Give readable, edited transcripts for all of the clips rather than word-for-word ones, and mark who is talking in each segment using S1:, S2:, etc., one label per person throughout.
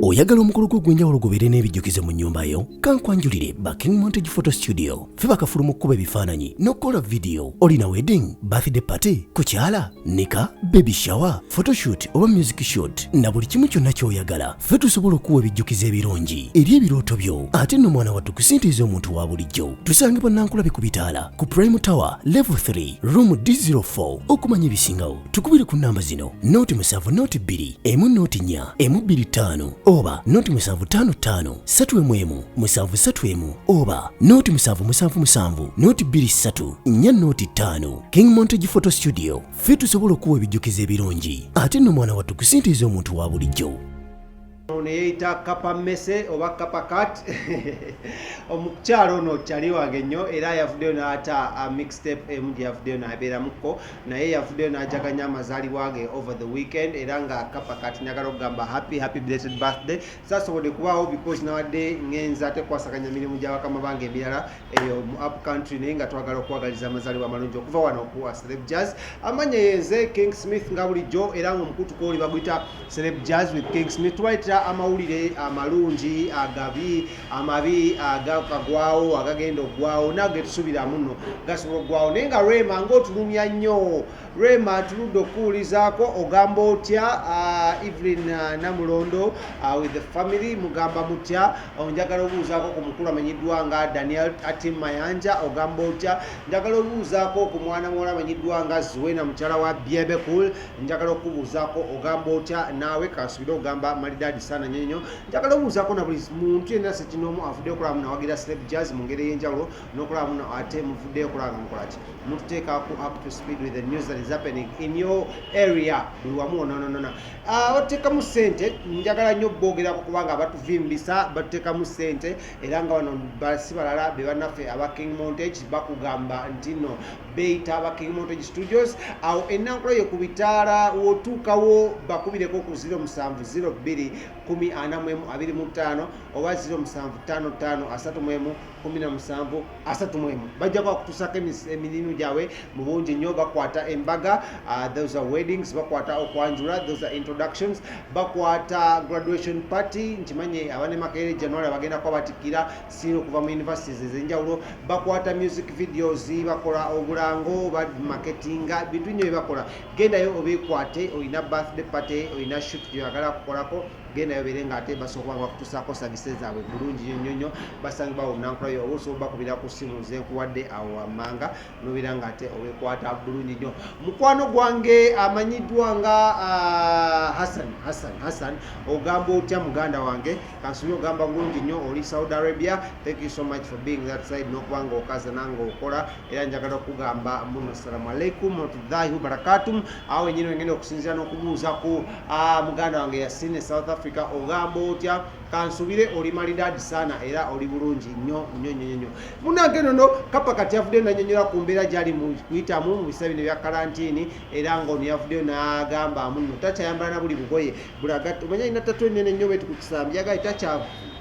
S1: Oyagala omukolo gw'ogwenjawulo gubeere n'ebijjukize mu nnyumba yo? Kankwanjulire ba King Montage Photo Studio. Ffe bakafulu mu kkuba ebifaananyi n'okukola video. Olina wedding, birthday party, kukyala, nika, baby shower, photoshoot oba music shoot na buli kimu kyonna ky'oyagala. Ffe tusobola okuwa ebijjukize ebirungi eri ebirooto byo. Ate nno mwana wattu kusintiiza omuntu wa bulijjo. Tusange Nankulabe ku Bitaala ku Prime Tower Level 3 Room D04. Okumanya ebisingawo tukubire ku namba zino: noti 7 noti 2 emu noti 4 emu 25 oba noti 755 3 7 oba noti 777 noti 23 4 noti 5. King Montage Photo Studio. Ffe tusobola okuwa ebijjukize ebirungi ate nno mwana wattu kusintiiza omuntu wa bulijjo.
S2: Neyeita kapa mese oba kapa kat omukyalo ono kyali wange nnyo era yavuddeyo n'ata mixtape emu gye yavuddeyo n'abeeramuko naye yavuddeyo n'ajaganya amazaalibwa ge over the weekend era nga kapa kat njagala okugamba happy belated birthday. Saasobodde kubaawo because nawadde ngenza ate kwasaganya mirimu gya bakama bange emirala eyo mu up country naye nga twagala okuwagaliza amazaalibwa amalungi okuva wano okuwa Celeb Jazz. Amanya yenze King Smith nga bulijjo era ng'omukutuko oli baguyita Celeb Jazz with King Smith. Twaita amawulire amalungi agabi amabi agakagwawo agagenda oggwawo nago getusubira muno gasobola oggwawo naye nga Rema ng'otulumya nnyo. Rema tuludde okuwulizaako ogamba otya Evelyn Namulondo with the family mugamba mutya. Njagala obuuzaako ku mukulu amanyiddwa nga Daniel Atim Mayanja ogamba otya. Njagala obuuzaako ku mwana muwala amanyiddwa nga Zuwena mukyala wa Biebe Cool njagala okubuuzaako ogamba otya naawe kasubire ogamba malidadi sana nnyo. Njagala obuuzaako na buli muntu yenna sekinomu avuddeyo okulaba muno awagira Celeb Jazz mu ngeri ey'enjawulo n'okulaba muno ate muvuddeyo okulaba nga mukola ki mututeekako up to speed with the news that is happening in your area buli wamu onononona. Bateekamu ssente njagala nnyo boogerako kubanga batuvimbisa batuteekamu ssente era nga wano si balala be bannaffe aba King Montage bakugamba nti nno beeyita aba King Montage Studios. Awo ennankula yo ku Bitaala w'otuukawo bakubireko ku 0702 104125 oba 0755311731 bajja kutuusako emirimu gyabwe mu bungi nnyo. Bakwata embaga, those are weddings, bakwata okwanjula, those are introductions, bakwata graduation party nkimanye abane Makerere January abagenda kuba batikkira sino okuva mu universities ez'enjawulo. Bakwata music videos, bakola obulango ba marketinga bintu nnyo byebakola. Gendayo obeekwate, olina birthday party, olina shoot gyoyagala kukolako genda yobeere nga ate basobola bakutuusaako services zaabwe bulungi nnyo. Basangibwa obunankula yo obusobola bakubira ku ssimu nze nkuwadde awo wammanga nobeera nga ate obeekwata bulungi nnyo. Mukwano gwange amanyiddwa nga Hassan ogamba otya muganda wange kansubire ogamba bulungi nnyo oli Saudi Arabia. Thank you so much for being that side n'okubanga okaza nange okola era njagala okugamba muno assalamu alaikum warahmatullahi wabarakatuh. Awo enyini wengenda okusinzira n'okubuuzaku muganda wange yasine South Africa ogamba otya kansubire oli malidadi sana era oli bulungi nnyo. Munange nono kapa kati yavuddeyo nanyonyola ku mbeera gyali mu kuyitamu mu bisa bino ebya karantini era ng'ono yavuddeyo n'agamba muno takyayambala na buli bugoye bulagati omanya alina tatu ennene nnyo bwetu ku kisambi yagali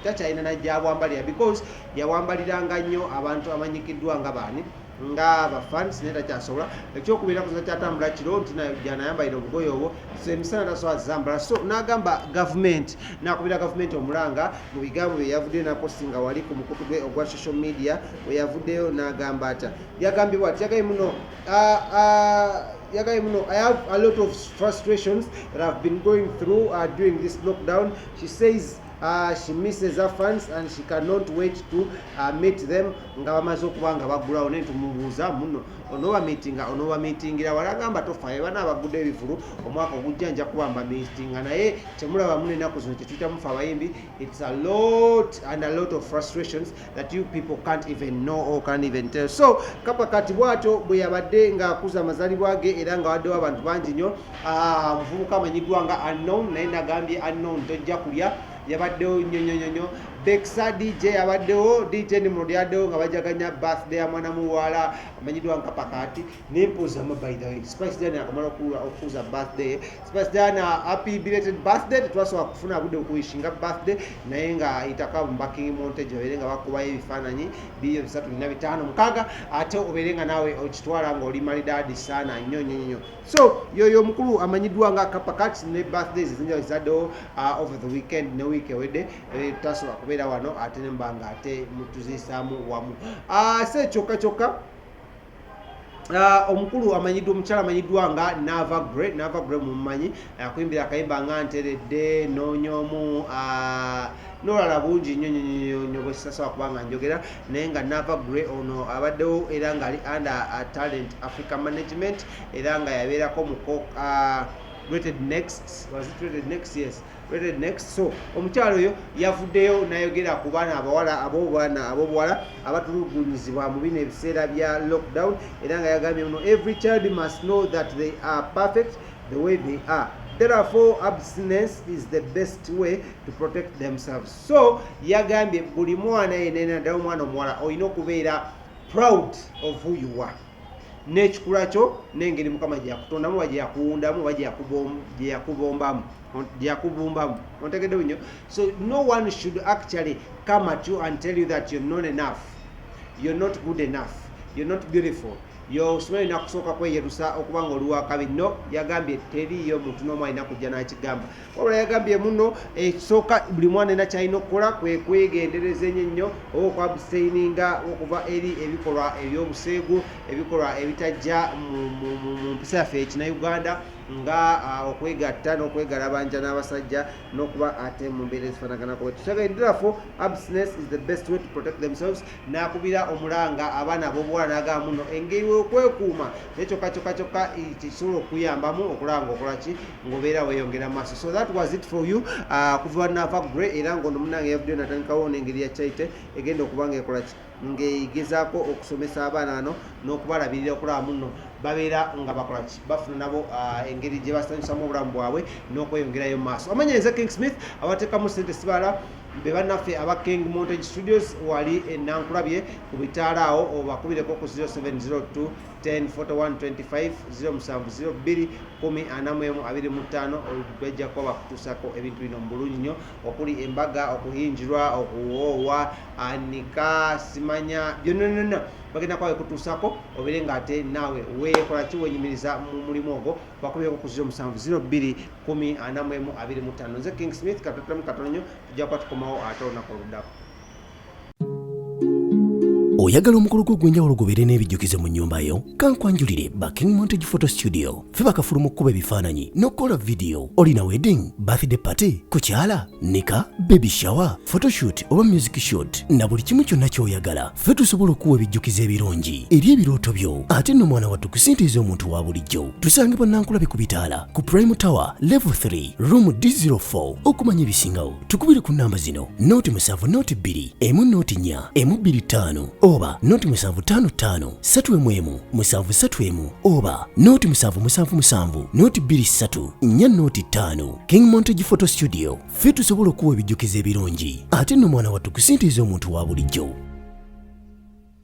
S2: takyalina najjabwambalira because yawambaliranga nnyo abantu amanyikiddwa nga baani nga bafans naye takyasobola ekyokubeera kuza kyatambula kiro nti gyanayambalira obugoye obwo emisana tasobola zambala. So n'agamba gavumenti nakubira gavumenti omulanga mu bigambo bye yavuddeyo napostinga wali ku mukutu gwe ogwa social media we yavuddeyo n'agamba ata yagambibwa ati yagaye muno I have a lot of frustrations that I've been going through during this lockdown. She says she misses her fans and she cannot wait to meet them nga bamaze okuba nga baggulawo naye tumubuuza muno onobamitingira walagamba tofayo bana abagudde ebivulu omwaka ogujja nja kubamba mitinga naye temulaba muno ennaku zino kyetuyitamufe abayimbi. It's a lot of frustrations that you people can't even know or can't even tell. So kapa kati bwatyo bwe yabadde nga akuza amazaalibwa ge era nga waddewo abantu bangi nnyo. Muvubuka amanyiddwa nga Unknown naye nagambye Unknown tojja kulya yabaddewo nnyo. Bexa DJ yabaddewo DJ Nimrod yaddewo nga bajaganya birthday ya mwana muwala amanyiddwa nga Kapa Kati n'empoozama by the way Spice Diana akamala okuuza birthday. Spice Diana happy belated birthday. Tetwasobola kufuna budde okuwishinga birthday naye nga itaka mu King Montage obeere nga bakubayo ebifaananyi 2,356 ate obeere nga naawe okitwala nga oli malidadi sana nnyo. So yoyo omukulu amanyiddwa nga Kapa Kati ne birthdays ezinjala ezaddewo over the weekend ne week ewedde tasobola kubeera wano ate nembanga ate mutuzisaamu wamu se kyokka omukulu amanyiddwa omukyala amanyiddwa nga Nava Gray mumumanyi akuyimbira akayimba nga nteredde noonyomu n'olala bungi nnyo bwe sisasobola kubanga njogera naye nga Nava Gray ono abaddewo era nga ali under Talent Africa Management era nga yabeerako muko Rated Next, was it Rated Next? Yes, Rated Next. So omukyalo oyo yavuddeyo nayogera ku baana ab'obuwala abatulugunyizibwa mu bino ebiseera bya lockdown era nga yagambye muno every child must know that they are perfect the way they are. Therefore, abstinence is the best way to protect themselves. So yagambye buli mwana yenna ddala omwana omuwala olina okubeera proud of who you are. N'ekikula kyo n'engeri Mukama gye yakutondamu oba gye yakuwundamu oba gye yakubumbamu ontegedde nnyo. So no one should actually come at you and tell you that you're not enough, you're not good enough, you're not beautiful, somali nakusooka kweyerusa okuba nga oli wakabi. No, yagambye teriyo muntu n'omu alina kujja n'akigamba wabula yagambye muno ekisooka buli mwana ena kyalina okukola kwe kwegendereza ennyo oba okwabustaininga okuva eri ebikolwa eby'obuseegu, ebikolwa ebitajja mu mpisa yaffe ekina-Uganda nga okwegatta n'okwegalabanja n'abasajja n'okuba ate mu mbeera ezifaanaganako bwe tukyagaliddirafu. Abstinence is the best way to protect themselves. N'akubira omulanga abaana ab'obuwala n'agamba muno engeri okwekuuma naye kyokka kisobola okuyambamu okulaba ng'okolaki ng'obeera weeyongera maaso. So that was it for you kuva Nava Gray era ng'ono munnange yavuddeyo natandikawo n'engeri ya Charity egenda okuba ng'ekolaki ng'egezaako okusomesa abaana bano n'okubalabirira okulaba muno babeera nga bakolaki bafuna nabo engeri gye basanyusamu obulamu bwabwe n'okweyongerayo maaso. Amanya nze King Smith abateekamu ssente sibala be bannaffe aba King Montage Studios wali enankulabye ku bitaala awo obakubireko ku 0702 10 41 25 0702 10 bajjako bakutuusako ebintu bino mu bulungi nnyo okuli embaga, okuhinjirwa, okuwoowa, anika, simanya byonna bagenda kwawe kutuusako obeere ng'ate naawe weekolaki wenyumiriza mu mulimu ogwo bakubireko ku 0702 10 nze King Smith katono nnyo tujja kuba tukomawo ate olunaku oluddako.
S1: Oyagala omukolo gw'enjawulo gubeere n'ebijjukize mu nnyumba yo? Kankwanjulire ba King Montage Photo Studio. Ffe bakafulumu okukuba ebifaananyi n'okukola video. Olina wedding, birthday party, kukyala, nika, baby shower, photoshoot oba music shoot na buli kimu kyonna ky'oyagala. Ffe tusobola okuwa ebijjukize ebirungi eri ebirooto byo. Ate nno mwana wattu kusintiiza omuntu wa bulijjo. Tusange bannankulabye ku bitaala ku Prime Tower Level 3 Room D04. Okumanya ebisingawo tukubire ku nnamba zino: Note 7 Note 2 Note 4 25 oba Note 755 3 731 oba Note 777 Note 23 Note 5. King Montage Photo Studio. Ffe tusobola okuwa ebijjukize ebirungi ate nno mwana wattu kusintiiza omuntu wa bulijjo.